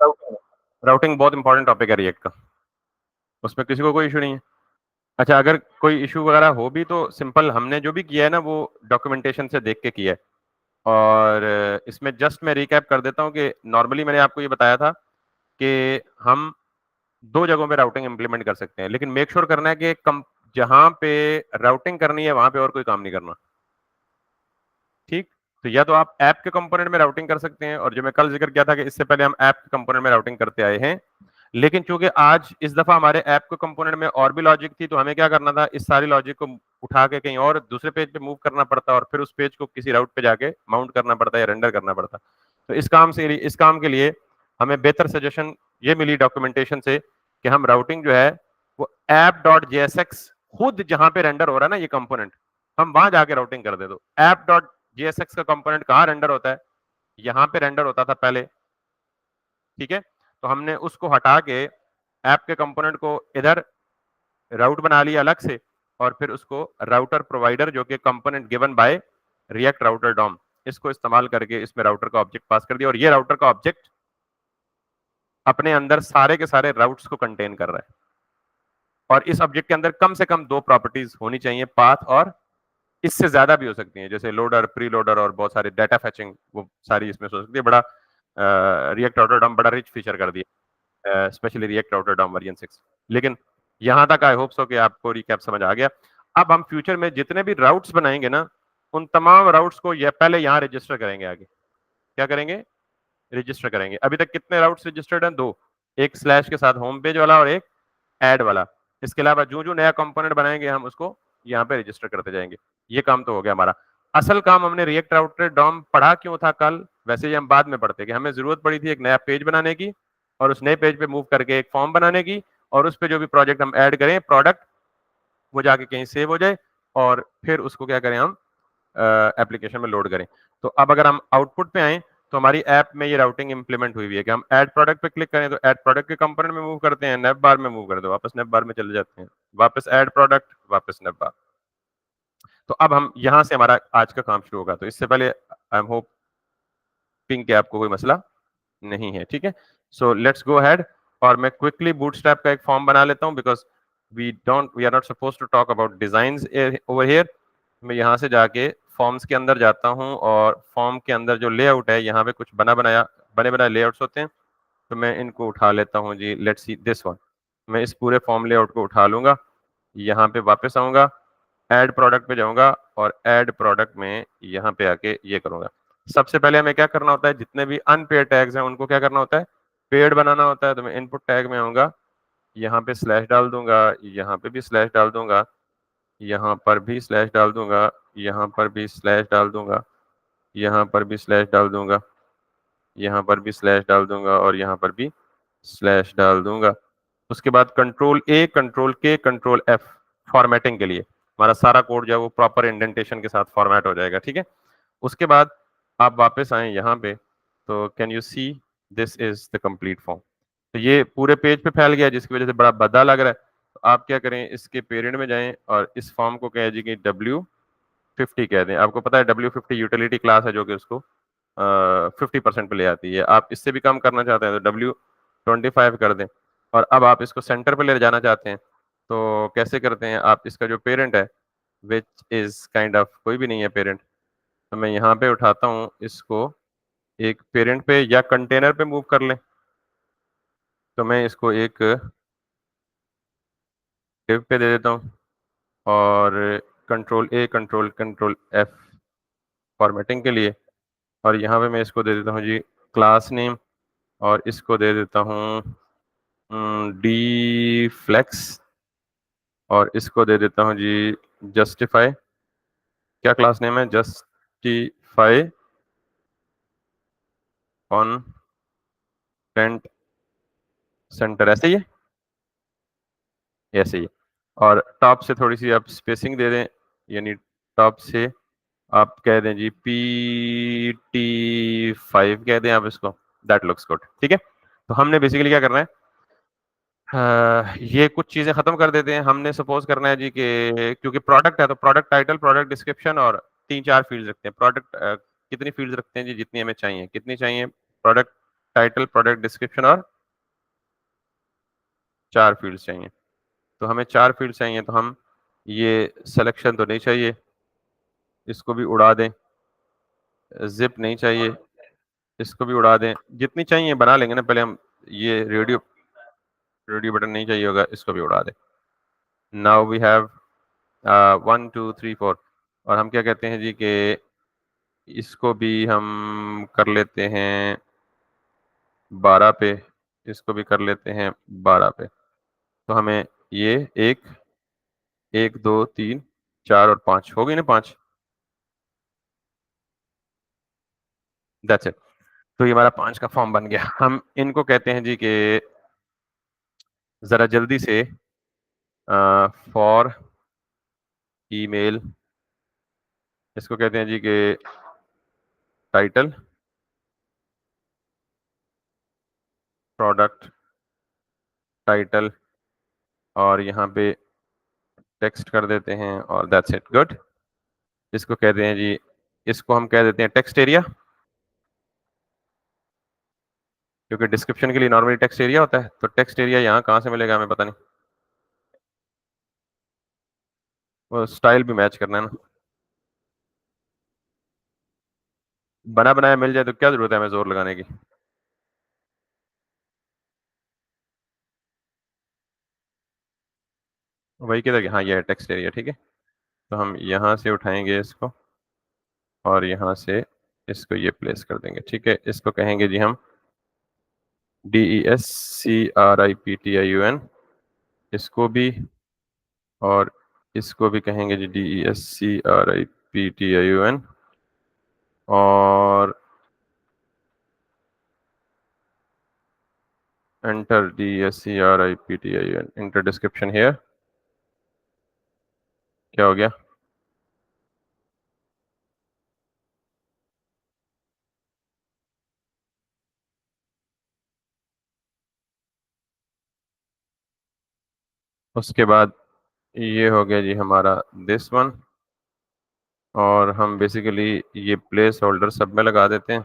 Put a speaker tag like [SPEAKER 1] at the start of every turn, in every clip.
[SPEAKER 1] Routing बहुत important topic है react का, उसमें किसी को कोई इशू नहीं है। अच्छा, अगर कोई इशू वगैरह हो भी तो सिंपल हमने जो भी किया है ना वो डॉक्यूमेंटेशन से देख के किया है। और इसमें जस्ट मैं रिकैप कर देता हूँ कि नॉर्मली मैंने आपको ये बताया था कि हम दो जगहों पे राउटिंग इंप्लीमेंट कर सकते हैं, लेकिन मेक श्योर करना है कि जहां पे राउटिंग करनी है वहां पे और कोई काम नहीं करना। ठीक, तो या तो आप ऐप के कंपोनेंट में राउटिंग कर सकते हैं, और जो मैं कल जिक्र किया था कि इससे पहले हम ऐप के कंपोनेंट में राउटिंग करते आए हैं, लेकिन चूंकि आज इस दफा हमारे ऐप के कंपोनेंट में और भी लॉजिक थी, तो हमें क्या करना था, इस सारी लॉजिक को उठा के कहीं और दूसरे पेज पे मूव करना पड़ता और फिर उस पेज को किसी राउट पे जाके माउंट करना पड़ता या रेंडर करना पड़ता। तो इस काम के लिए हमें बेहतर सजेशन ये मिली डॉक्यूमेंटेशन से कि हम राउटिंग जो है वो app.jsx खुद जहां पे रेंडर हो रहा है ना ये कंपोनेंट, हम वहां जाके राउटिंग कर दे। दो app.jsx का कंपोनेंट कहाँ रेंडर होता है, यहाँ पे रेंडर होता था पहले, ठीक है। तो हमने उसको हटा के ऐप के कंपोनेंट को इधर राउट बना लिया अलग से, और फिर उसको राउटर प्रोवाइडर जो कि component given by React Router DOM, इसको इस्तेमाल करके इसमें राउटर का ऑब्जेक्ट पास कर दिया, और ये राउटर का ऑब्जेक्ट अपने अंदर सारे के सारे राउट्स को कंटेन कर रहा है। और इस ऑब्जेक्ट के अंदर कम से कम दो प्रॉपर्टीज होनी चाहिए, पाथ, और इससे ज्यादा भी हो सकती हैं, जैसे लोडर, प्री लोडर और बहुत सारे डाटा फैचिंग, वो सारी इसमें हो सकती है। बड़ा रिएक्ट राउटर डॉम बड़ा रिच फीचर कर दिया, specially React Router DOM version 6। लेकिन यहां तक आई होप सो कि आपको रिकैप समझ आ गया। अब हम फ्यूचर में जितने भी राउट्स बनाएंगे ना, उन तमाम राउट्स को पहले यहाँ रजिस्टर करेंगे। आगे क्या करेंगे, रजिस्टर करेंगे। अभी तक कितने राउट्स रजिस्टर्ड हैं, दो, एक स्लैश के साथ होम पेज वाला और एक ऐड वाला। इसके अलावा जो जो नया कंपोनेंट बनाएंगे हम उसको यहाँ पे रजिस्टर करते जाएंगे। ये काम तो हो गया हमारा। असल काम हमने रिएक्ट राउटर डॉम पढ़ा क्यों था कल, वैसे ही हम बाद में पढ़ते कि हमें जरूरत पड़ी थी एक नया पेज बनाने की, और उस नए पेज पे मूव करके एक फॉर्म बनाने की, और उस पे जो भी प्रोजेक्ट हम ऐड करें प्रोडक्ट, वो जाके कहीं सेव हो जाए, और फिर उसको क्या करें हम एप्लीकेशन में लोड करें। तो अब अगर हम आउटपुट पे आए तो हमारी ऐप में ये राउटिंग इंप्लीमेंट हुई है कि हम ऐड प्रोडक्ट पे क्लिक करें तो ऐड प्रोडक्ट के कंपोनेंट में मूव करते हैं, नेव बार में मूव कर दो, वापस नेव बार में चले जाते हैं, वापस ऐड प्रोडक्ट, वापस नेव बार। तो अब हम यहां से हमारा आज का काम शुरू होगा। तो इससे पहले आई एम होपिंग कि आपको कोई मसला नहीं है, ठीक है। सो लेट्स गो अहेड, और मैं क्विकली बूटस्ट्रैप का एक फॉर्म बना लेता हूं, because we are not suppose to talk about designs over here. मैं यहाँ से जाके फॉर्म्स के अंदर जाता हूँ, और फॉर्म के अंदर जो लेआउट है यहाँ पे कुछ बने बनाए लेआउट्स होते हैं, तो मैं इनको उठा लेता हूँ जी। लेट्स सी दिस वन, मैं इस पूरे फॉर्म लेआउट को उठा लूंगा, यहाँ पे वापस आऊंगा, ऐड प्रोडक्ट पे जाऊंगा, और ऐड प्रोडक्ट में यहाँ पे आके ये करूंगा। सबसे पहले हमें क्या करना होता है, जितने भी अनपेड टैग्स हैं उनको क्या करना होता है, पेड बनाना होता है। तो मैं इनपुट टैग में आऊंगा, यहाँ पे स्लैश डाल दूंगा, यहाँ पे भी स्लैश डाल दूंगा, यहाँ पर भी स्लैश डाल दूंगा, यहाँ पर भी स्लैश डाल दूंगा, यहाँ पर भी स्लैश डाल दूंगा, यहाँ पर भी स्लैश डाल दूंगा, और यहाँ पर भी स्लैश डाल दूंगा। उसके बाद कंट्रोल ए, कंट्रोल के, कंट्रोल एफ, फॉर्मेटिंग के लिए हमारा सारा कोड जो है वो प्रॉपर इंडेंटेशन के साथ फॉर्मेट हो जाएगा, ठीक है। उसके बाद आप वापस आए यहाँ पे, तो can you see this is the complete form. तो ये पूरे पेज पे फैल गया, जिसकी वजह से बड़ा भद्दा लग रहा है। तो आप क्या करें, इसके पेरेंट में जाएं और इस फॉर्म को कह दीजिए W50 कह दें। आपको पता है W50 यूटिलिटी क्लास है जो कि उसको 50% पे ले आती है। आप इससे भी कम करना चाहते हैं तो W25 कर दें। और अब आप इसको सेंटर पे ले जाना चाहते हैं तो कैसे करते हैं, आप इसका जो पेरेंट है विच इज काइंड ऑफ कोई भी नहीं है पेरेंट, तो मैं यहाँ पे उठाता हूँ इसको, एक पेरेंट पे या कंटेनर पे मूव कर लें, तो मैं इसको एक div पे दे देता हूँ, और कंट्रोल ए, कंट्रोल कंट्रोल एफ फॉर्मेटिंग के लिए, और यहाँ पे मैं इसको दे देता हूँ जी क्लास नेम, और इसको दे देता हूँ डी फ्लेक्स, और इसको दे देता हूँ जी जस्टिफाई। क्या क्लास नेम है, जस्टिफाई कंटेंट सेंटर, ऐसे ही है, ऐसे ही है। और टॉप से थोड़ी सी आप स्पेसिंग दे दें, यानी टॉप से आप कह दें जी PT5 कह दें आप इसको, दैट लुक्स गुड, ठीक है। तो हमने बेसिकली क्या करना है, ये कुछ चीजें खत्म कर देते हैं। हमने सपोज करना है जी कि क्योंकि प्रोडक्ट है तो प्रोडक्ट टाइटल, प्रोडक्ट डिस्क्रिप्शन और 3-4 फील्ड रखते हैं। प्रोडक्ट कितनी फील्ड रखते हैं जी, जितनी हमें चाहिए। कितनी चाहिए, प्रोडक्ट टाइटल, प्रोडक्ट डिस्क्रिप्शन और 4 फील्ड्स चाहिए। तो हमें 4 फील्ड्स चाहिए, तो हम ये सिलेक्शन तो नहीं चाहिए, इसको भी उड़ा दें। जिप नहीं चाहिए, इसको भी उड़ा दें। जितनी चाहिए बना लेंगे ना, पहले हम ये रेडियो बटन नहीं चाहिए होगा, इसको भी उड़ा दें। नाउ वी हैव 1 2 3 4, और हम क्या कहते हैं जी कि इसको भी हम कर लेते हैं 12 पे, इसको भी कर लेते हैं 12 पे। तो हमें ये 1 1 2 3 4 और 5 हो गई ना, 5। That's it. तो ये हमारा 5 का फॉर्म बन गया। हम इनको कहते हैं जी कि जरा जल्दी से फॉर ईमेल, इसको कहते हैं जी कि टाइटल, प्रोडक्ट टाइटल, और यहाँ पे टेक्स्ट कर देते हैं, और दैट्स इट, गुड। इसको कहते हैं जी, इसको हम कह देते हैं टेक्स्ट एरिया, क्योंकि डिस्क्रिप्शन के लिए नॉर्मली टेक्स्ट एरिया होता है। तो टेक्स्ट एरिया यहाँ कहाँ से मिलेगा हमें पता नहीं, वो स्टाइल भी मैच करना है ना। बना बनाया मिल जाए तो क्या जरूरत है हमें जोर लगाने की। वही किधर, हाँ ये है टेक्स्ट एरिया, ठीक है। तो हम यहाँ से उठाएंगे इसको, और यहाँ से इसको ये प्लेस कर देंगे, ठीक है। इसको कहेंगे जी हम DESCRIPTIUN, इसको भी, और इसको भी कहेंगे जी DESCRIPTIUN, और enter DESCRIPTIUN, inter description here. क्या हो गया? उसके बाद ये हो गया जी हमारा दिस वन, और हम बेसिकली ये प्लेस होल्डर सब में लगा देते हैं।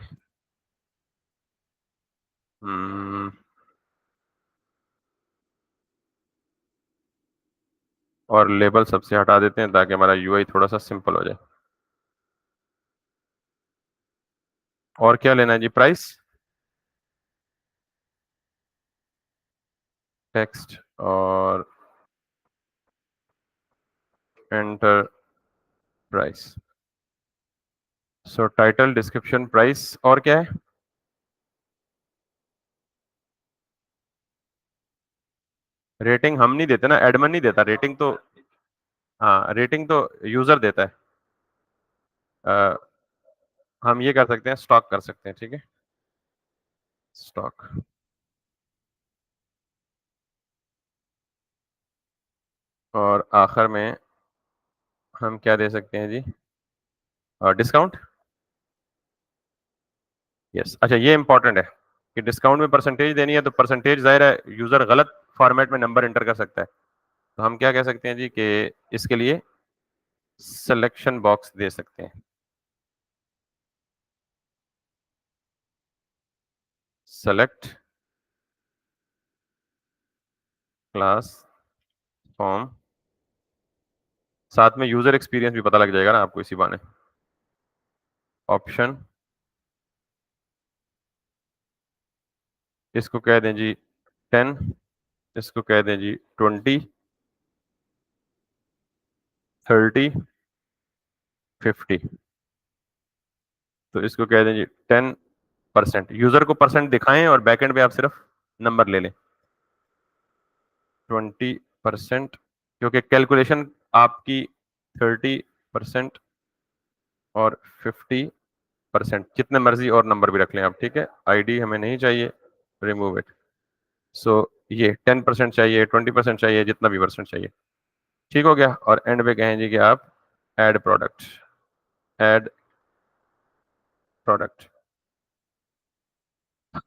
[SPEAKER 1] और लेबल सबसे हटा देते हैं ताकि हमारा यूआई थोड़ा सा सिंपल हो जाए। और क्या लेना है जी? प्राइस, टेक्स्ट, और एंटर प्राइस। सो टाइटल, डिस्क्रिप्शन, प्राइस, और क्या है? रेटिंग हम नहीं देते ना, एडमिन नहीं देता रेटिंग तो। हाँ, रेटिंग तो यूजर देता है। अ, हम ये कर सकते हैं, स्टॉक कर सकते हैं, ठीक है, स्टॉक। और आखिर में हम क्या दे सकते हैं जी? डिस्काउंट। यस, अच्छा ये इंपॉर्टेंट है कि डिस्काउंट में परसेंटेज देनी है, तो परसेंटेज जाहिर है यूजर गलत फॉर्मेट में नंबर एंटर कर सकता है। तो हम क्या कह सकते हैं जी कि इसके लिए सिलेक्शन बॉक्स दे सकते हैं। सेलेक्ट क्लास फॉर्म, साथ में यूजर एक्सपीरियंस भी पता लग जाएगा ना आपको इसी बहाने। ऑप्शन, इसको कह दें जी 10, इसको कह दें जी 20, 30, 50। तो इसको कह दें जी 10%। यूजर को परसेंट दिखाएं और बैकएंड पे आप सिर्फ नंबर ले लें। 20%, क्योंकि कैलकुलेशन आपकी 30% और 50%, जितने मर्जी और नंबर भी रख लें आप, ठीक है। आईडी हमें नहीं चाहिए, रिमूव इट। सो ये 10% चाहिए, 20% चाहिए, जितना भी परसेंट चाहिए, ठीक हो गया। और एंड पे कहें जी कि आप ऐड प्रोडक्ट, ऐड प्रोडक्ट,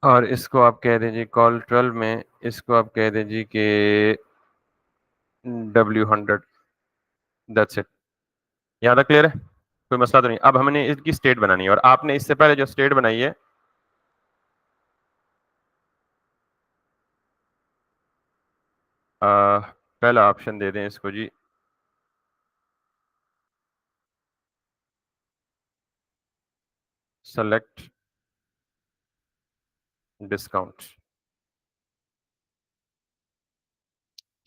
[SPEAKER 1] और इसको आप कह दें जी कॉल 12 में, इसको आप कह दें जी कि W100। That's it. यहाँ तक क्लियर है? कोई मसला तो नहीं। अब हमने इसकी स्टेट बनानी है, और आपने इससे पहले जो स्टेट बनाई है पहला ऑप्शन दे दें इसको जी, सेलेक्ट डिस्काउंट।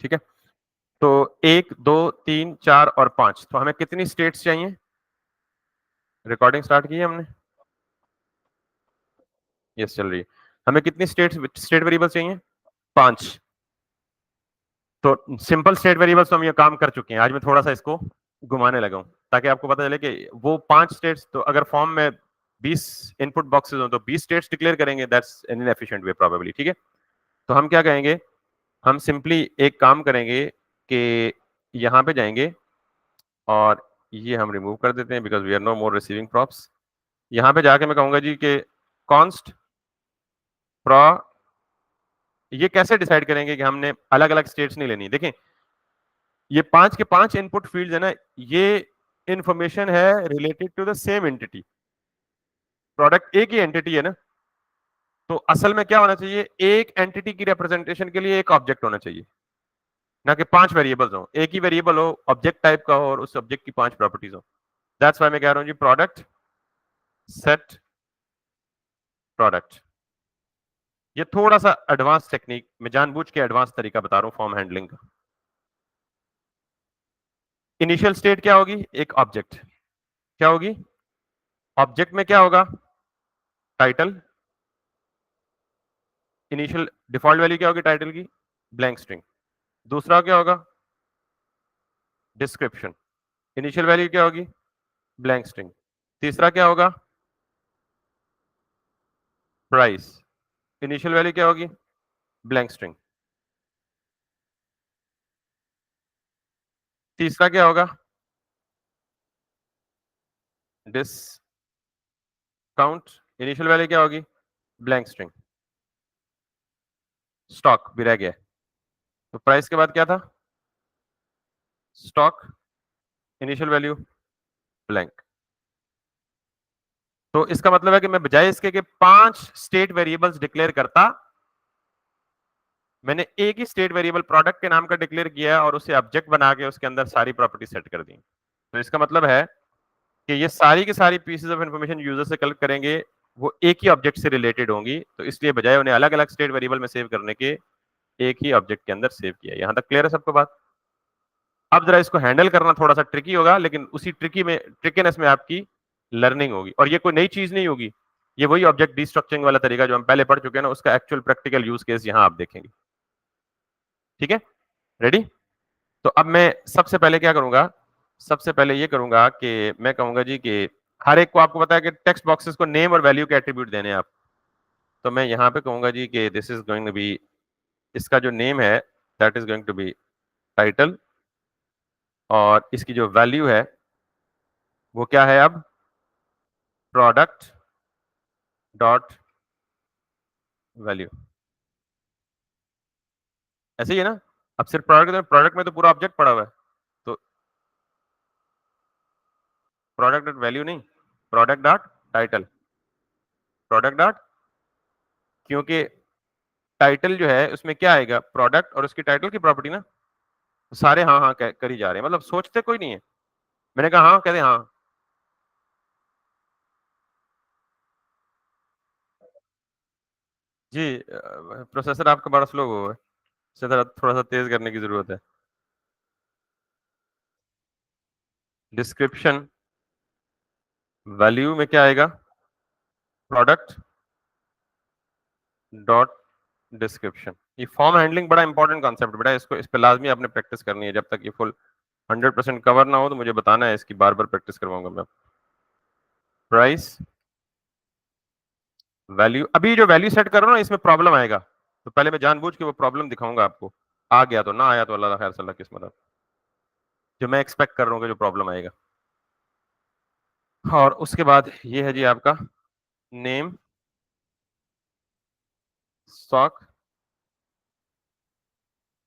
[SPEAKER 1] ठीक है, तो 1 2 3 4 और 5, तो हमें कितनी स्टेट्स चाहिए? रिकॉर्डिंग स्टार्ट की है हमने? यस, चल रही है। हमें कितनी स्टेट वेरिएबल्स चाहिए? 5। तो सिंपल स्टेट वेरिएबल्स तो हम ये काम कर चुके हैं। आज मैं थोड़ा सा इसको घुमाने लगा हूं ताकि आपको पता चले कि वो 5 स्टेट्स, तो अगर फॉर्म में 20 इनपुट बॉक्सेस हो तो 20 स्टेट्स डिक्लेयर करेंगे, that's an inefficient way probably. ठीक है, तो हम क्या कहेंगे, हम सिंपली एक काम करेंगे कि यहां पे जाएंगे और ये हम रिमूव कर देते हैं because we are no more receiving props. यहां पे जाके मैं कहूंगा जी कि कॉन्स्ट प्रो, ये कैसे डिसाइड करेंगे कि हमने अलग अलग स्टेट्स नहीं लेनी? देखें, ये 5 के 5 इनपुट फील्ड है ना, ये इंफॉर्मेशन है related to the same entity. Product एक ही एंटिटी है ना, तो असल में क्या होना चाहिए, एक एंटिटी की रिप्रेजेंटेशन के लिए एक ऑब्जेक्ट होना चाहिए, ना कि 5 वेरिएबल्स हो। एक ही वेरिएबल हो, ऑब्जेक्ट टाइप का हो और उस ऑब्जेक्ट की 5 प्रॉपर्टीज हो। दैट्स व्हाई मैं कह रहा हूं जी प्रोडक्ट सेट प्रोडक्ट। ये थोड़ा सा एडवांस टेक्निक, मैं जानबूझ के एडवांस तरीका बता रहा हूं फॉर्म हैंडलिंग का। इनिशियल स्टेट क्या होगी? एक ऑब्जेक्ट। क्या होगी? ऑब्जेक्ट में क्या होगा? टाइटल। इनिशियल डिफॉल्ट वैल्यू क्या होगी टाइटल की? Blank string. दूसरा क्या होगा? डिस्क्रिप्शन। इनिशियल वैल्यू क्या होगी? Blank string. तीसरा क्या होगा? प्राइस। इनिशियल वैल्यू क्या होगी? Blank string. तीसरा क्या होगा? डिस्काउंट। इनिशियल वैल्यू क्या होगी? Blank string. स्टॉक भी रह गया। तो प्राइस के बाद क्या था? स्टॉक। Initial value blank. तो इसका मतलब है कि मैं बजाय इसके कि 5 स्टेट वेरिएबल्स डिक्लेयर करता, मैंने एक ही स्टेट वेरिएबल प्रोडक्ट के नाम का डिक्लेयर किया और उसे ऑब्जेक्ट बना के उसके अंदर सारी प्रॉपर्टी सेट कर दी। तो इसका मतलब है कि ये सारी की सारी पीसेस ऑफ इंफॉर्मेशन यूजर से कलेक्ट करेंगे, वो एक ही ऑब्जेक्ट से रिलेटेड होंगी, तो इसलिए बजाय उन्हें अलग अलग स्टेट वेरिएबल में सेव करने के एक ही ऑब्जेक्ट के अंदर सेव किया। यहां तक क्लियर है सबको बात? अब जरा इसको हैंडल करना थोड़ा सा ट्रिकी होगा, लेकिन उसी ट्रिकीनेस में आपकी लर्निंग होगी। और ये कोई नई चीज नहीं होगी, ये वही ऑब्जेक्ट डिस्ट्रक्चरिंग वाला तरीका जो हम पहले पढ़ चुके हैं ना, उसका एक्चुअल प्रैक्टिकल यूज केस यहां आप देखेंगे। ठीक है, रेडी? तो अब मैं सबसे पहले क्या करूंगा, सबसे पहले ये करूंगा कि मैं कहूंगा जी कि हर एक को, आपको पता है कि टेक्स्ट बॉक्सेस को नेम और वैल्यू के एट्रीब्यूट देने हैं आप, तो मैं यहां पे कहूंगा जी कि this is going to be, इसका जो नेम है that is going to be title, और इसकी जो वैल्यू है वो क्या है अब? Product dot value. ऐसे ही है ना? अब सिर्फ प्रोडक्ट में तो पूरा ऑब्जेक्ट पड़ा हुआ है, तो प्रोडक्ट डॉट वैल्यू नहीं, product dot title. Product dot, क्योंकि टाइटल जो है उसमें क्या आएगा? प्रोडक्ट और उसकी टाइटल की प्रॉपर्टी ना। सारे हाँ हाँ कर ही जा रहे हैं, मतलब सोचते कोई नहीं है। मैंने कहा हाँ, कहते हाँ। जी, प्रोसेसर आपका बड़ा स्लो हुआ है, इसे थोड़ा सा तेज करने की जरूरत है। डिस्क्रिप्शन वैल्यू में क्या आएगा? Product dot description. ये फॉर्म हैंडलिंग बड़ा इंपॉर्टेंट कॉन्सेप्ट बेटा, इसको इस पे लाजमी आपने प्रैक्टिस करनी है। जब तक ये फुल 100% कवर ना हो तो मुझे बताना है, इसकी बार बार प्रैक्टिस करवाऊंगा मैं। प्राइस वैल्यू, अभी जो वैल्यू सेट कर रहा हूं ना इसमें प्रॉब्लम आएगा, तो पहले मैं जानबूझ के वो प्रॉब्लम दिखाऊंगा आपको। आ गया तो, ना आया तो अल्लाह खैर सल्ला किस्मत है। जो मैं एक्सपेक्ट कर रहा हूँ कि जो प्रॉब्लम आएगा। और उसके बाद ये है जी आपका name stock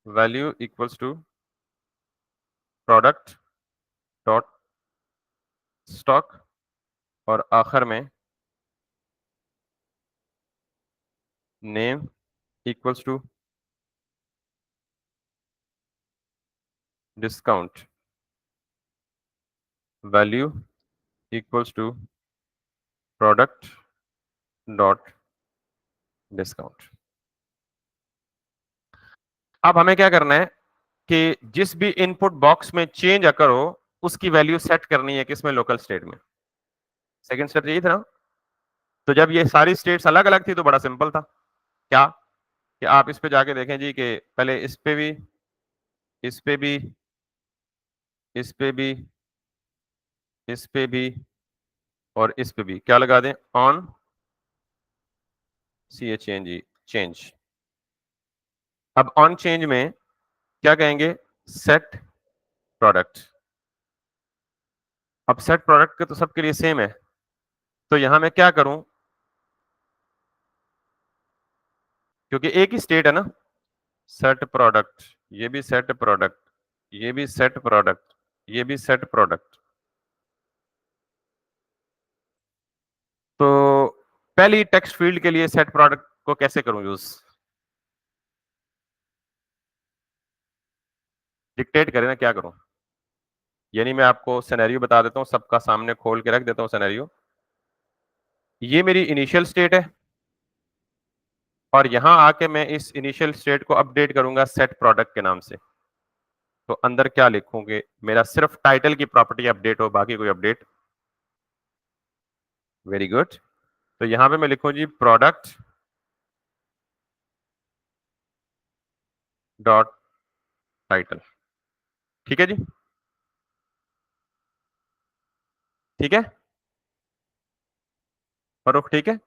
[SPEAKER 1] value equals to product dot stock, और आखिर में name equals to discount value equals to product dot discount. अब हमें क्या करना है कि जिस भी इनपुट बॉक्स में चेंज अकर हो उसकी वैल्यू सेट करनी है किसमें, लोकल स्टेट में। सेकंड स्टेप यही था ना। तो जब ये सारी स्टेट्स अलग अलग थी तो बड़ा सिंपल था। क्या कि आप इस पे जाके देखें जी कि पहले इस पे भी, इस पे भी, इस पे भी, इस पे भी और इस पे भी क्या लगा दें, ऑन CHNG चेंज। अब ऑन चेंज में क्या कहेंगे, सेट प्रोडक्ट। अब सेट प्रोडक्ट के तो सबके लिए सेम है, तो यहां मैं क्या करूं, क्योंकि एक ही स्टेट है ना, सेट प्रोडक्ट, ये भी सेट प्रोडक्ट, ये भी सेट प्रोडक्ट, ये भी सेट प्रोडक्ट। तो पहली टेक्स्ट फील्ड के लिए सेट प्रोडक्ट को कैसे करूं यूज, डिक्टेट करें ना, क्या करूं। यानी मैं आपको सिनेरियो बता देता हूं, सबका सामने खोल के रख देता हूं सिनेरियो। ये मेरी इनिशियल स्टेट है और यहां आके मैं इस इनिशियल स्टेट को अपडेट करूंगा सेट प्रोडक्ट के नाम से। तो अंदर क्या लिखूंगे, मेरा सिर्फ टाइटल की प्रॉपर्टी अपडेट हो, बाकी कोई अपडेट। Very good. तो यहां पे मैं लिखूं जी प्रोडक्ट डॉट टाइटल। ठीक है जी, ठीक है फरूख, ठीक है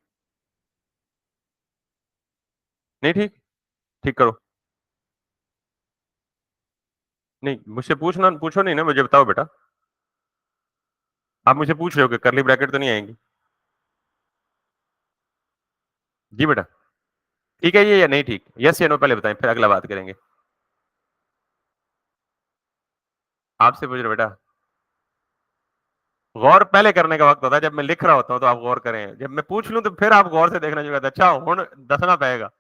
[SPEAKER 1] नहीं ठीक, ठीक करो। नहीं मुझसे पूछना, पूछो नहीं ना, मुझे बताओ बेटा। आप मुझे पूछ रहे हो कि करली ब्रैकेट तो नहीं आएंगी। जी बेटा, ठीक है ये या नहीं ठीक, यस या नो पहले बताएं फिर अगला बात करेंगे। आपसे पूछ रहे बेटा, गौर पहले करने का वक्त होता है जब मैं लिख रहा होता हूं, तो आप गौर करें, जब मैं पूछ लूं तो फिर आप गौर से देखना चाहिए। अच्छा हुण दसना पड़ेगा,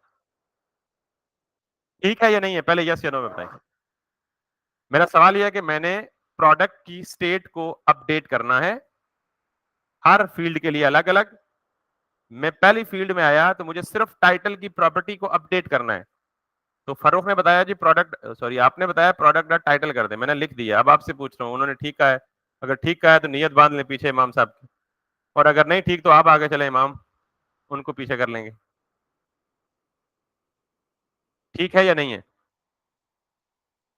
[SPEAKER 1] ठीक है या नहीं है, पहले यस या नो में बताएं। मेरा सवाल यह है कि मैंने प्रोडक्ट की स्टेट को अपडेट करना है हर फील्ड के लिए अलग अलग। मैं पहली फील्ड में आया तो मुझे सिर्फ टाइटल की प्रॉपर्टी को अपडेट करना है। तो फरूख ने बताया जी प्रोडक्ट, सॉरी आपने बताया प्रोडक्ट डॉट टाइटल कर दे, मैंने लिख दिया। अब आपसे पूछ रहा हूँ, उन्होंने ठीक कहा है, अगर ठीक कहा है तो नियत बांध लें पीछे इमाम साहब की, और अगर नहीं ठीक तो आप आगे चले इमाम, उनको पीछे कर लेंगे। ठीक है या नहीं है,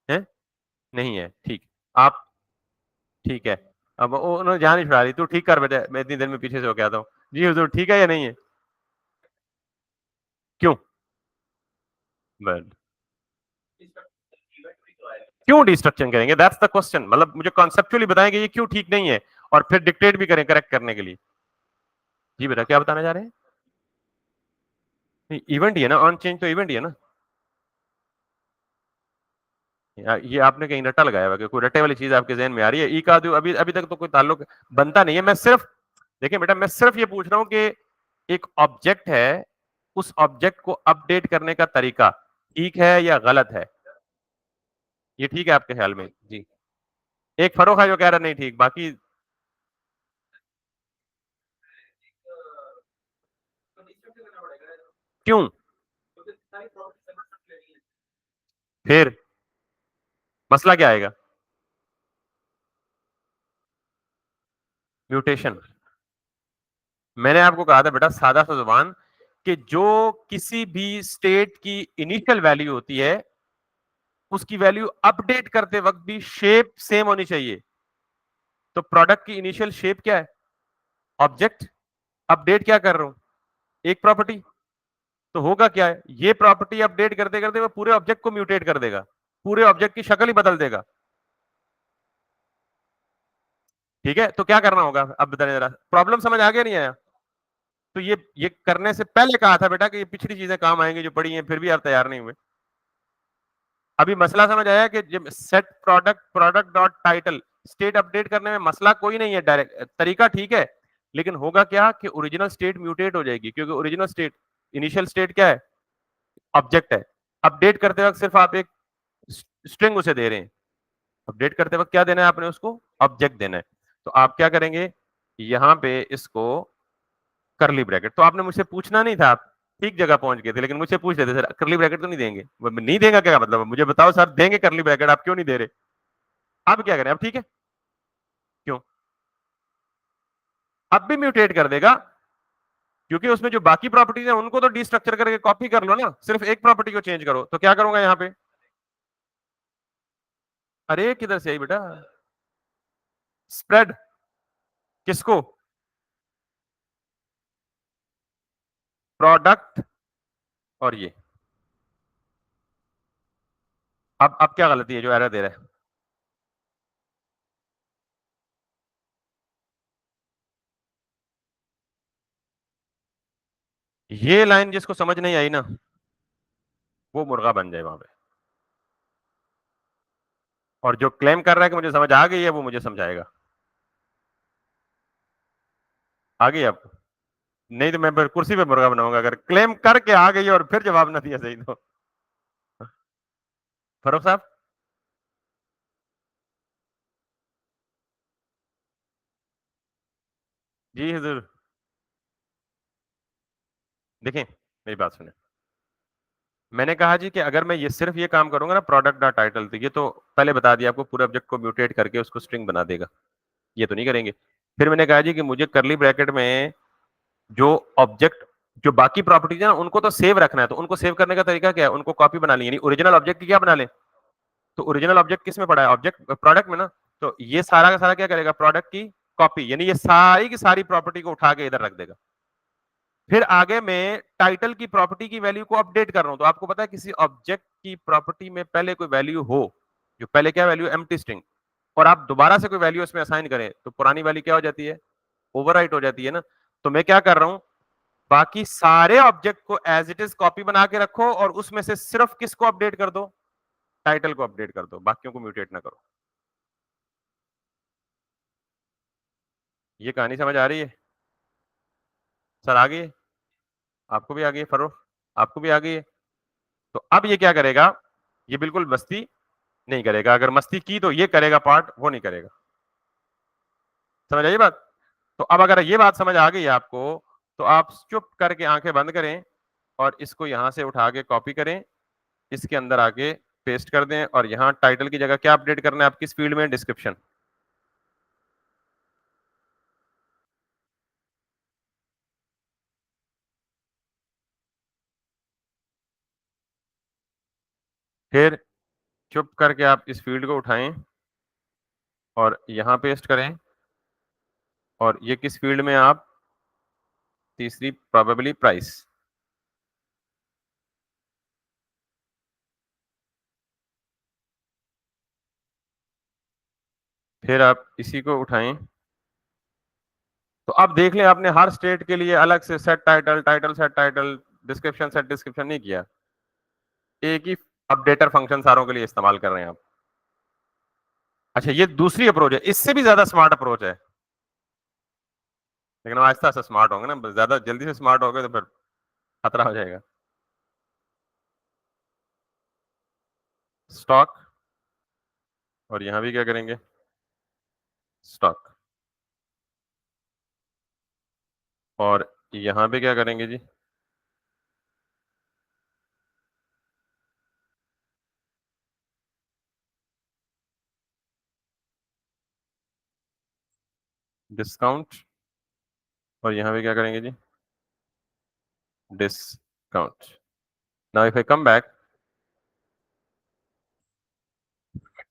[SPEAKER 1] है? नहीं है ठीक। आप, ठीक है। अब उन्होंने जान ही छुड़ा दी, तू ठीक कर बेटे, मैं इतनी देर में पीछे से होके आता हूँ। जी हुजूर ठीक है या नहीं है, क्यों, क्यों डिस्ट्रक्शन करेंगे, दैट्स द क्वेश्चन। मतलब मुझे कॉन्सेप्चुअली बताएंगे ये क्यों ठीक नहीं है, और फिर डिक्टेट भी करें करेक्ट करने के लिए। जी बेटा क्या बताना चाह रहे हैं, इवेंट ही है ना, ऑन चेंज तो इवेंट ही है ना। ये आपने कहीं रट्टा लगाया हुआ, कोई रट्टे वाली चीज आपके जहन में आ रही है, ई का जो अभी अभी तक तो कोई ताल्लुक बनता नहीं है। मैं सिर्फ, देखिए बेटा मैं सिर्फ ये पूछ रहा हूं कि एक ऑब्जेक्ट है, उस ऑब्जेक्ट को अपडेट करने का तरीका ठीक है या गलत है। ये ठीक है आपके ख्याल में जी, एक फरोख है जो कह रहा नहीं ठीक, बाकी क्यों, फिर मसला क्या आएगा, म्यूटेशन। मैंने आपको कहा था बेटा सादा सा जुबान, कि जो किसी भी स्टेट की इनिशियल वैल्यू होती है उसकी वैल्यू अपडेट करते वक्त भी शेप सेम होनी चाहिए। तो प्रोडक्ट की इनिशियल शेप क्या है, ऑब्जेक्ट। अपडेट क्या कर रहा हूं, एक प्रॉपर्टी। तो होगा क्या है, ये प्रॉपर्टी अपडेट करते करते वो पूरे ऑब्जेक्ट को म्यूटेट कर देगा, पूरे ऑब्जेक्ट की शक्ल ही बदल देगा। ठीक है, तो क्या करना होगा अब बताइए जरा, प्रॉब्लम समझ आ गया नहीं आया। तो ये करने से पहले कहा था बेटा कि ये पिछली चीजें काम आएंगी जो पड़ी हैं, फिर भी आप तैयार नहीं हुए। अभी मसला समझ आया कि जब set product, product dot title, state update करने में मसला कोई नहीं है, डायरेक्ट तरीका ठीक है। लेकिन होगा क्या कि ओरिजिनल स्टेट म्यूटेट हो जाएगी, क्योंकि ओरिजिनल स्टेट, इनिशियल स्टेट क्या है, ऑब्जेक्ट है। अपडेट करते वक्त सिर्फ आप एक स्ट्रिंग उसे दे रहे हैं, अपडेट करते वक्त क्या देना है आपने उसको, ऑब्जेक्ट देना है। तो आप क्या करेंगे, यहां पे इसको करली ब्रैकेट, तो आपने मुझसे पूछना नहीं था, आप ठीक जगह पहुंच गए थे, लेकिन मुझसे पूछ लेते सर करली ब्रैकेट तो नहीं देंगे, नहीं देगा क्या मतलब, मुझे बताओ सर देंगे करली ब्रैकेट, आप क्यों नहीं दे रहे। अब क्या करें, अब ठीक है, क्यों, अब भी म्यूटेट कर देगा, क्योंकि उसमें जो बाकी प्रॉपर्टीज है उनको तो डिस्ट्रक्चर करके कॉपी कर लो ना, सिर्फ एक प्रॉपर्टी को चेंज करो। तो क्या करूंगा यहाँ पे, अरे किधर से आई बेटा, स्प्रेड किसको, प्रोडक्ट, और ये अब क्या गलती है जो एरर दे रहा है, ये लाइन जिसको समझ नहीं आई ना, वो मुर्गा बन जाए वहां पे, और जो क्लेम कर रहा है कि मुझे समझ आ गई है वो मुझे समझाएगा। आ गई आपको, नहीं तो मैं फिर कुर्सी पे मुर्गा बनाऊंगा, अगर क्लेम करके आ गई और फिर जवाब ना दिया सही तो। फरूख साहब, जी हुजूर, देखें मेरी बात सुने, मैंने कहा जी कि अगर मैं ये सिर्फ ये काम करूंगा ना, प्रोडक्ट डॉट टाइटल, तो ये तो पहले बता दिया आपको, पूरे ऑब्जेक्ट को म्यूटेट करके उसको स्ट्रिंग बना देगा, ये तो नहीं करेंगे। फिर मैंने कहा जी कि मुझे करली ब्रैकेट में जो ऑब्जेक्ट, जो बाकी प्रॉपर्टीज है ना उनको तो सेव रखना है, तो उनको सेव करने का तरीका क्या है, उनको कॉपी बना ली, यानी ओरिजिनल ऑब्जेक्ट की क्या बना ले। तो ओरिजिनल ऑब्जेक्ट किस में पड़ा है, ऑब्जेक्ट प्रोडक्ट में ना, तो ये सारा का सारा क्या करेगा, प्रोडक्ट की कॉपी, यानी ये सारी की सारी प्रॉपर्टी को उठा के इधर रख देगा। फिर आगे मैं टाइटल की प्रॉपर्टी की वैल्यू को अपडेट कर रहा हूं, तो आपको पता है किसी ऑब्जेक्ट की प्रॉपर्टी में पहले कोई वैल्यू हो, जो पहले क्या वैल्यू, एम्प्टी स्ट्रिंग, और आप दोबारा से कोई वैल्यू उसमें असाइन करें, तो पुरानी वैल्यू क्या हो जाती है, ओवरराइट हो जाती है ना। तो मैं क्या कर रहा हूं, बाकी सारे ऑब्जेक्ट को एज इट इज कॉपी बना के रखो, और उसमें से सिर्फ किसको अपडेट कर दो, टाइटल को अपडेट कर दो, बाकियों को म्यूटेट ना करो। ये कहानी समझ आ रही है, सर आ गई है, आपको भी आ गई है फरोख, आपको भी आ गई है। तो अब ये क्या करेगा, ये बिल्कुल मस्ती नहीं करेगा, अगर मस्ती की तो ये करेगा पार्ट, वो नहीं करेगा, समझ आई बात। तो अब अगर ये बात समझ आ गई आपको, तो आप चुप करके आंखें बंद करें, और इसको यहां से उठा के कॉपी करें, इसके अंदर आके पेस्ट कर दें, और यहां टाइटल की जगह क्या अपडेट करना है, आप किस फील्ड में, डिस्क्रिप्शन। फिर चुप करके आप इस फील्ड को उठाएं और यहां पेस्ट करें, और ये किस फील्ड में, आप तीसरी प्रोबेबली प्राइस। फिर आप इसी को उठाएं, तो अब देख लें आपने हर स्टेट के लिए अलग से set title, title set title, description set description नहीं किया, एक ही अपडेटर फंक्शन सारों के लिए इस्तेमाल कर रहे हैं आप। अच्छा ये दूसरी अप्रोच है, इससे भी ज्यादा स्मार्ट अप्रोच है, लेकिन हम आहिस्ता आहिस्ता स्मार्ट होंगे ना, ज्यादा जल्दी से स्मार्ट हो गए तो फिर खतरा हो जाएगा। स्टॉक, और यहां भी क्या करेंगे, स्टॉक, और यहां पे क्या करेंगे जी, डिस्काउंट, और यहां पे क्या करेंगे जी, discount. Now if I come back,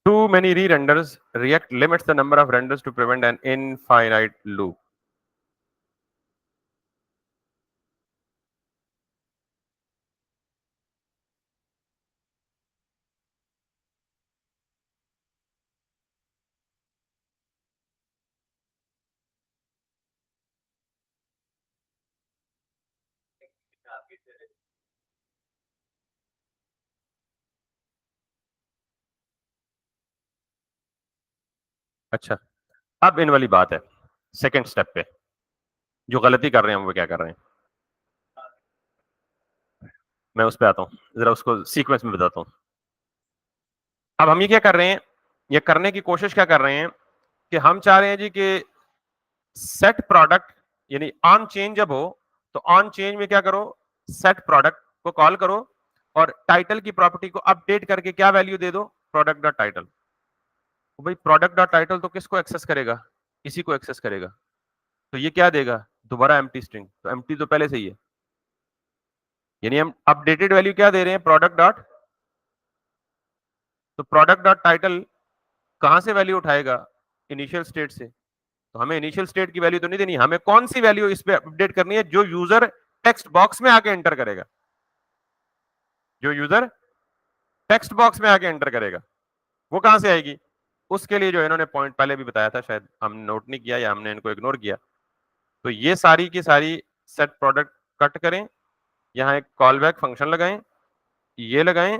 [SPEAKER 1] too many re-renders, React limits the number of renders to prevent an infinite loop. अच्छा, अब इन वाली बात है, सेकंड स्टेप पे जो गलती कर रहे हैं हम, वो क्या कर रहे हैं, मैं उस पे आता हूँ, जरा उसको सीक्वेंस में बताता हूँ। अब हम ये क्या कर रहे हैं, ये करने की कोशिश क्या कर रहे हैं कि हम चाह रहे हैं जी कि सेट प्रोडक्ट यानी ऑन चेंज जब हो तो ऑन चेंज में क्या करो, सेट प्रोडक्ट को कॉल करो और टाइटल की प्रॉपर्टी को अपडेट करके क्या वैल्यू दे दो, प्रोडक्ट डॉट टाइटल। तो भाई प्रोडक्ट डॉट टाइटल तो किसको एक्सेस करेगा, इसी को एक्सेस करेगा। तो ये क्या देगा, दोबारा एम्प्टी स्ट्रिंग। तो एम्प्टी तो पहले से ही है, यानी हम अपडेटेड वैल्यू क्या दे रहे हैं, प्रोडक्ट डॉट। तो प्रोडक्ट डॉट टाइटल कहां से वैल्यू उठाएगा, इनिशियल स्टेट से। तो हमें इनिशियल स्टेट की वैल्यू तो नहीं देनी, हमें कौन सी वैल्यू इस पे अपडेट करनी है, जो यूजर टेक्स्ट बॉक्स में आके एंटर करेगा, जो यूजर टेक्स्ट बॉक्स में आके एंटर करेगा वो कहां से आएगी। उसके लिए जो इन्होंने पॉइंट पहले भी बताया था, शायद हमने नोट नहीं किया या हमने इनको इग्नोर किया। तो ये सारी की सारी सेट प्रोडक्ट कट करें, यहाँ एक कॉल बैक फंक्शन लगाएं, ये लगाएं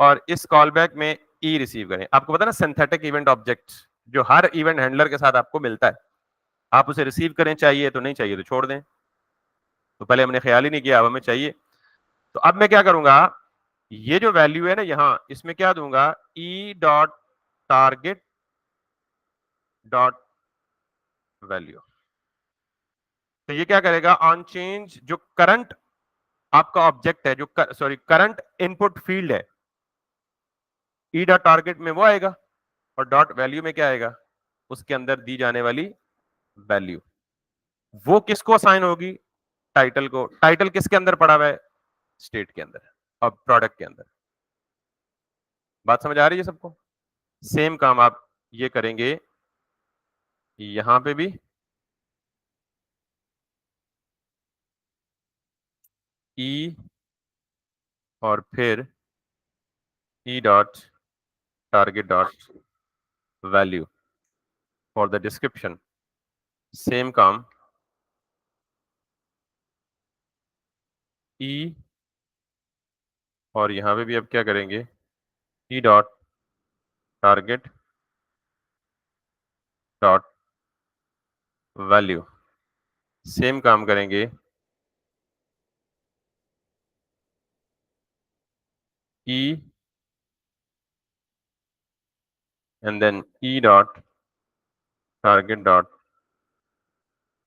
[SPEAKER 1] और इस कॉल बैक में ई रिसीव करें। आपको पता है ना सिंथेटिक इवेंट ऑब्जेक्ट जो हर इवेंट हैंडलर के साथ आपको मिलता है, आप उसे रिसीव करें, चाहिए तो नहीं चाहिए तो छोड़ दें। तो पहले हमने ख्याल ही नहीं किया, अब हमें चाहिए। तो अब मैं क्या करूंगा, ये जो वैल्यू है ना यहां, इसमें क्या दूंगा, E dot target dot value. तो ये क्या करेगा, ऑन चेंज जो करंट आपका ऑब्जेक्ट है, जो सॉरी करंट इनपुट फील्ड है, ई डॉट टारगेट में वो आएगा और डॉट वैल्यू में क्या आएगा, उसके अंदर दी जाने वाली वैल्यू। वो किसको असाइन होगी, टाइटल को। टाइटल किसके अंदर पड़ा हुआ है, स्टेट के अंदर और प्रोडक्ट के अंदर। बात समझ आ रही है सबको। सेम काम आप ये करेंगे यहां पे भी, ई और फिर E dot target dot value for the description. Same काम ई और यहां पे भी अब क्या करेंगे, E dot target dot value. Same काम करेंगे ई and then e dot target dot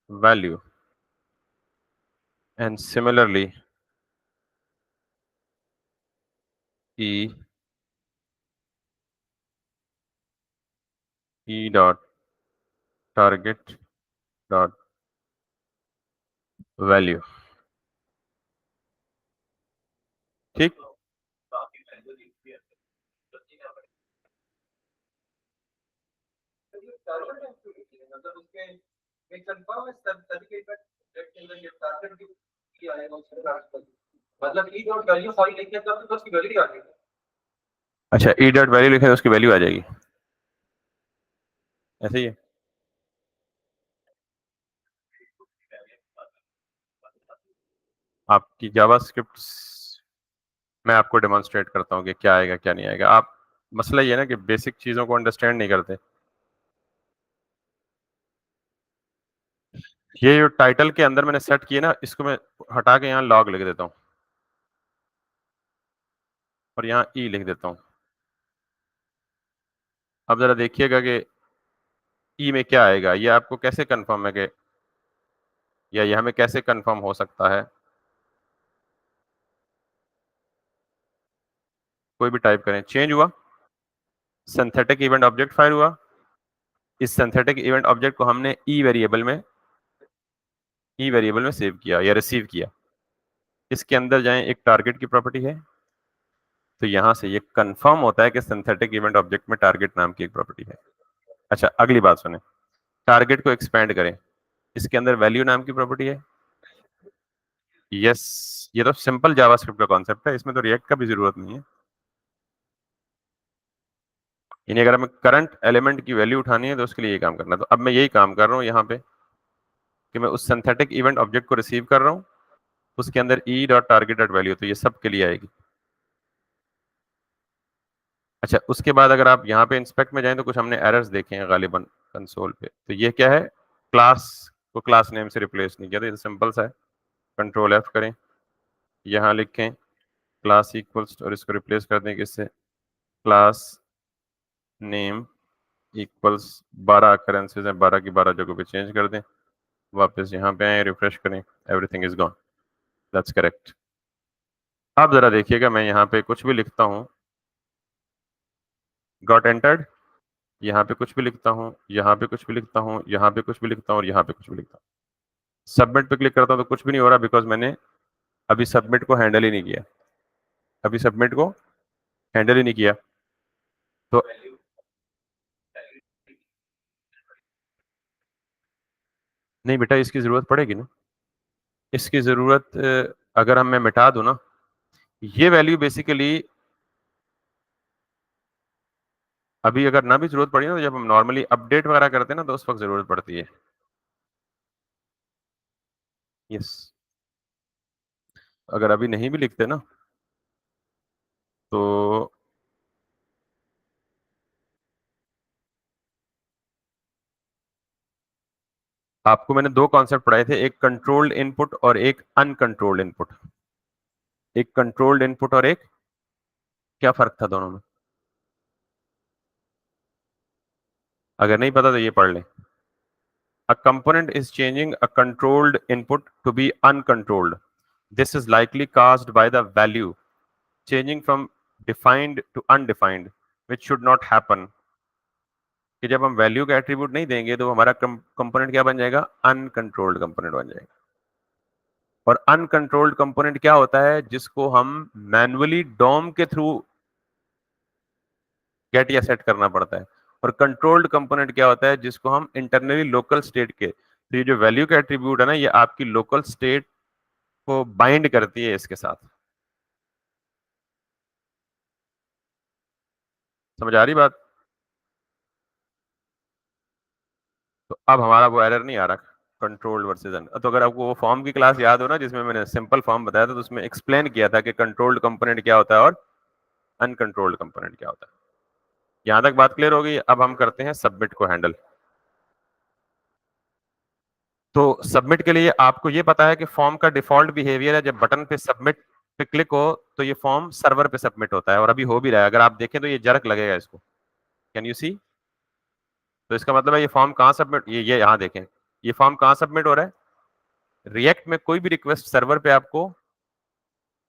[SPEAKER 1] value, and similarly e dot target dot value। ठीक, मतलब ई डॉट वैल्यू फाइल लिखे तब तो उसकी वैल्यू आ जाएगी। अच्छा, ई डॉट वैल्यू लिखे तो उसकी वैल्यू आ जाएगी, ऐसे ही है। आपकी जावास्क्रिप्ट मैं आपको डेमोन्स्ट्रेट करता हूँ कि क्या आएगा क्या नहीं आएगा। आप, मसला ये है ना कि बेसिक चीजों को अंडरस्टैंड नहीं करते। ये जो टाइटल के अंदर मैंने सेट किया ना, इसको मैं हटा के यहाँ लॉग लिख देता हूँ और यहाँ ई लिख देता हूँ। अब जरा देखिएगा कि ई में क्या आएगा, ये आपको कैसे कंफर्म है कि, या ये हमें कैसे कंफर्म हो सकता है। कोई भी टाइप करें, चेंज हुआ, सिंथेटिक इवेंट ऑब्जेक्ट फायर हुआ। इस सिंथेटिक इवेंट ऑब्जेक्ट को हमने ई वेरिएबल में सेव किया या रिसीव किया। इसके अंदर जाएं, एक टारगेट की प्रॉपर्टी है, तो यहां से ये कंफर्म होता है कि सिंथेटिक इवेंट ऑब्जेक्ट में टारगेट नाम की एक प्रॉपर्टी है। अच्छा, अगली बात सुने, टारगेट को एक्सपेंड करें, इसके अंदर वैल्यू नाम की प्रॉपर्टी है। यस, ये तो सिंपल जावास्क्रिप्ट का कॉन्सेप्ट है, इसमें तो रिएक्ट का भी जरूरत नहीं है। यानी अगर हमें करंट एलिमेंट की वैल्यू उठानी है तो उसके लिए ये काम करना है। तो अब मैं यही काम कर रहा हूँ यहाँ पे कि मैं उस सिंथेटिक इवेंट ऑब्जेक्ट को रिसीव कर रहा हूँ, उसके अंदर E dot target dot value, तो ये सब के लिए आएगी। अच्छा, उसके बाद अगर आप यहाँ पे इंस्पेक्ट में जाएं तो कुछ हमने एरर्स देखे हैं गालिबन कंसोल पे। तो ये क्या है, क्लास को क्लास नेम से रिप्लेस नहीं किया, तो ये सिंपल सा है। कंट्रोल एफ करें, यहाँ लिखें क्लास इक्वल्स और इसको रिप्लेस कर दें किससे, क्लास नेम इक्वल्स 12 अकरेंसेज हैं, 12 की 12 जगहों पे चेंज कर दें, वापस यहाँ पे आए, रिफ्रेश करें, everything is gone. That's correct. अब जरा देखिएगा, मैं यहाँ पे कुछ भी लिखता हूँ, गॉट एंटर्ड, यहाँ पे कुछ भी लिखता हूँ, यहाँ पे कुछ भी लिखता हूँ, यहाँ पे कुछ भी लिखता हूँ और यहाँ पे कुछ भी लिखता हूँ, सबमिट पे क्लिक करता हूँ तो कुछ भी नहीं हो रहा, बिकॉज मैंने अभी सबमिट को हैंडल ही नहीं किया, अभी सबमिट को हैंडल ही नहीं किया। तो नहीं बेटा, इसकी जरूरत पड़ेगी ना, इसकी जरूरत अगर हम मैं मिटा दूं ना, ये वैल्यू बेसिकली अभी अगर ना भी जरूरत पड़ी ना, तो जब हम नॉर्मली अपडेट वगैरह करते हैं ना, तो उस वक्त जरूरत पड़ती है। यस, अगर अभी नहीं भी लिखते ना, तो आपको मैंने दो कॉन्सेप्ट पढ़ाए थे, एक कंट्रोल्ड इनपुट और एक अनकंट्रोल्ड इनपुट। एक कंट्रोल्ड इनपुट और एक, क्या फर्क था दोनों में? अगर नहीं पता तो ये पढ़ लें। A component is changing a controlled input to be uncontrolled. This is likely caused by the value changing from defined to undefined, which should not happen. कि जब हम वैल्यू का एट्रीब्यूट नहीं देंगे तो हमारा कंपोनेंट क्या बन जाएगा? अनकंट्रोल्ड कंपोनेंट बन जाएगा। और अनकंट्रोल्ड कंपोनेंट क्या होता है? जिसको हम मैन्युअली डॉम के थ्रू गेट या सेट करना पड़ता है। और कंट्रोल्ड कंपोनेंट क्या होता है? जिसको हम इंटरनली लोकल स्टेट के, तो ये जो वैल्यू का एट्रीब्यूट है ना, ये आपकी लोकल स्टेट को बाइंड करती है इसके साथ। समझ आ रही बात? तो अब हमारा वो एरर नहीं आ रहा, कंट्रोल्ड वर्सेस अन। तो अगर आपको वो फॉर्म की क्लास याद हो ना, जिसमें मैंने सिंपल फॉर्म बताया था, तो उसमें एक्सप्लेन किया था कि कंट्रोल्ड कंपोनेंट क्या होता है और अनकंट्रोल्ड कंपोनेंट क्या होता है। यहां तक बात क्लियर हो गई? अब हम करते हैं सबमिट को हैंडल। तो सबमिट के लिए आपको ये पता है कि फॉर्म का डिफॉल्ट बिहेवियर है, जब बटन पे सबमिट पे क्लिक हो तो ये फॉर्म सर्वर पे सबमिट होता है, और अभी हो भी रहा है। अगर आप देखें तो ये जर्क लगेगा इसको। Can you see? तो इसका मतलब है ये फॉर्म कहाँ सबमिट, ये यहाँ देखें, ये फॉर्म कहाँ सबमिट हो रहा है? रिएक्ट में कोई भी रिक्वेस्ट सर्वर पे आपको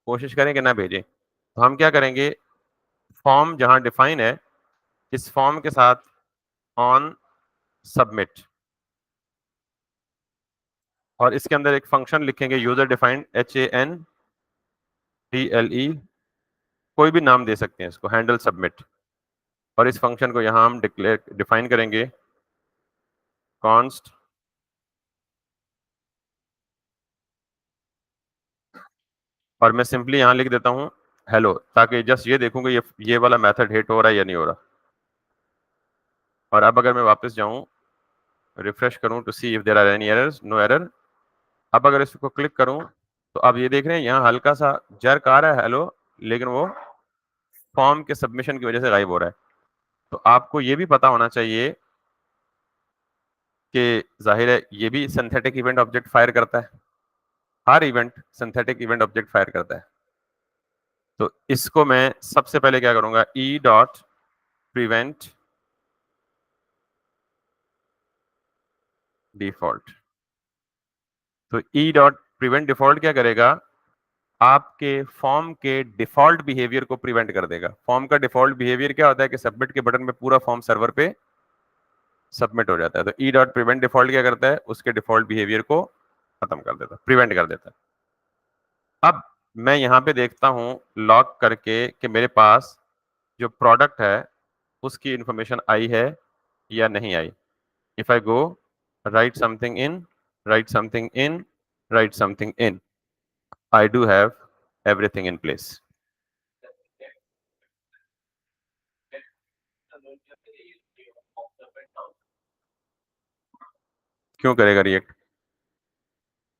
[SPEAKER 1] कोशिश करें कि ना भेजें, तो हम क्या करेंगे, फॉर्म जहां डिफाइन है, इस फॉर्म के साथ ऑन सबमिट, और इसके अंदर एक फंक्शन लिखेंगे यूजर डिफाइंड, HANDLE, कोई भी नाम दे सकते हैं इसको, हैंडल सबमिट। और इस फंक्शन को यहां हम डिक्लेयर डिफाइन करेंगे कॉन्स्ट, और मैं सिंपली यहां लिख देता हूं हेलो, ताकि जस्ट ये देखूंगा ये वाला मेथड हिट हो रहा है या नहीं हो रहा। और अब अगर मैं वापस जाऊं, रिफ्रेश करूं to see if there are any errors, no error. अब अगर इसको क्लिक करूं, तो अब ये देख रहे हैं यहाँ हल्का सा जर्क आ रहा है हेलो, लेकिन वो फॉर्म के सबमिशन की वजह से गायब हो रहा है। तो आपको ये भी पता होना चाहिए कि जाहिर है ये भी सिंथेटिक इवेंट ऑब्जेक्ट फायर करता है, हर event synthetic event object fire करता है। तो इसको मैं सबसे पहले क्या करूंगा, ई डॉट प्रिवेंट डिफॉल्ट। तो ई डॉट प्रिवेंट डिफॉल्ट क्या करेगा, आपके फॉर्म के डिफॉल्ट बिहेवियर को प्रिवेंट कर देगा। फॉर्म का डिफॉल्ट बिहेवियर क्या होता है कि सबमिट के बटन में पूरा फॉर्म सर्वर पे सबमिट हो जाता है। तो ई डॉट प्रिवेंट डिफॉल्ट क्या करता है, उसके डिफॉल्ट बिहेवियर को खत्म कर देता है, प्रिवेंट कर देता है। अब मैं यहाँ पे देखता हूँ लॉग करके कि मेरे पास जो प्रोडक्ट है उसकी इंफॉर्मेशन आई है या नहीं आई। If I go write something in, write something in, write something in, I do have everything in place. क्यों करेगा रिएक्ट?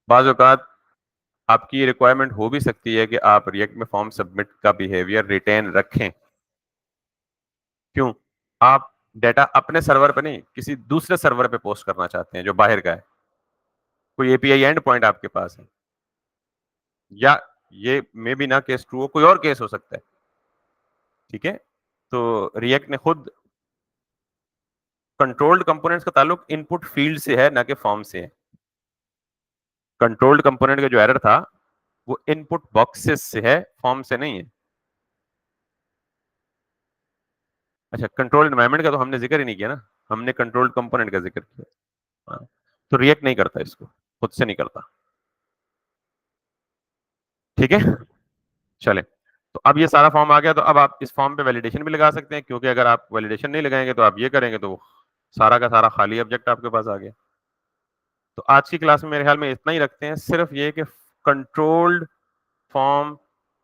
[SPEAKER 1] बाज़ औक़ात आपकी ये रिक्वायरमेंट हो भी सकती है कि आप रिएक्ट में फॉर्म सबमिट का बिहेवियर रिटेन रखें। क्यों? आप डेटा अपने सर्वर पे नहीं, किसी दूसरे सर्वर पे पोस्ट करना चाहते हैं जो बाहर का है। कोई एपीआई एंड पॉइंट आपके पास है, या ये मे बी ना केस ट्रू हो, कोई और केस हो सकता है। ठीक है? तो रिएक्ट ने खुद कंट्रोल्ड कंपोनेंट्स का ताल्लुक इनपुट फील्ड से है, ना कि फॉर्म से है। कंट्रोल्ड कंपोनेंट का जो एरर था वो इनपुट बॉक्सेस से है, फॉर्म से नहीं है। अच्छा, कंट्रोल्ड एनवायरनमेंट का तो हमने जिक्र ही नहीं किया ना, हमने कंट्रोल्ड कंपोनेंट का जिक्र किया। हाँ, तो रिएक्ट नहीं करता इसको, खुद से नहीं करता। ठीक है, चले। तो अब ये सारा फॉर्म आ गया, तो अब आप इस फॉर्म पे वैलिडेशन भी लगा सकते हैं, क्योंकि अगर आप वैलिडेशन नहीं लगाएंगे तो आप ये करेंगे तो सारा का सारा खाली ऑब्जेक्ट आपके पास आ गया। तो आज की क्लास में मेरे ख्याल में इतना ही रखते हैं, सिर्फ ये कि controlled form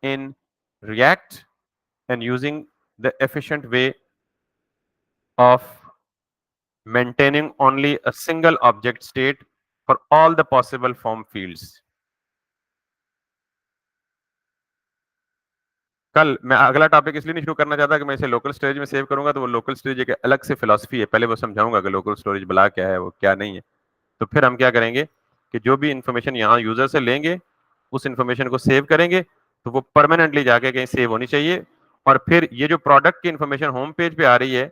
[SPEAKER 1] in React and using the efficient way of maintaining only a single object state for all the possible form fields. कल मैं अगला टॉपिक इसलिए नहीं शुरू करना चाहता कि मैं इसे लोकल स्टोरेज में सेव करूंगा, तो वो लोकल स्टोरेज एक अलग से फिलॉसफी है, पहले वो समझाऊंगा कि लोकल स्टोरेज भला क्या है, वो क्या नहीं है। तो फिर हम क्या करेंगे कि जो भी इंफॉर्मेशन यहाँ यूजर से लेंगे उस इंफॉर्मेशन को सेव करेंगे, तो वो परमानेंटली जाके कहीं सेव होनी चाहिए। और फिर ये जो प्रोडक्ट की इंफॉर्मेशन होम पेज पे आ रही है,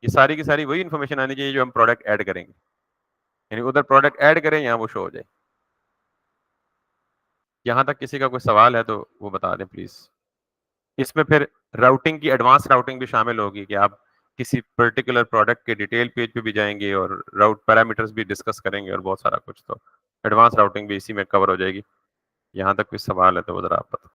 [SPEAKER 1] ये सारी की सारी वही इंफॉर्मेशन आनी चाहिए जो हम प्रोडक्ट ऐड करेंगे, यानी उधर प्रोडक्ट ऐड करें, यहाँ वो शो हो जाए। यहाँ तक किसी का कोई सवाल है तो वो बता दें प्लीज। इसमें फिर राउटिंग की एडवांस राउटिंग भी शामिल होगी कि आप किसी पर्टिकुलर प्रोडक्ट के डिटेल पेज पे भी जाएंगे और राउट पैरामीटर्स भी डिस्कस करेंगे और बहुत सारा कुछ, तो एडवांस राउटिंग भी इसी में कवर हो जाएगी। यहाँ तक कोई सवाल है तो वो जरा आप बताओ।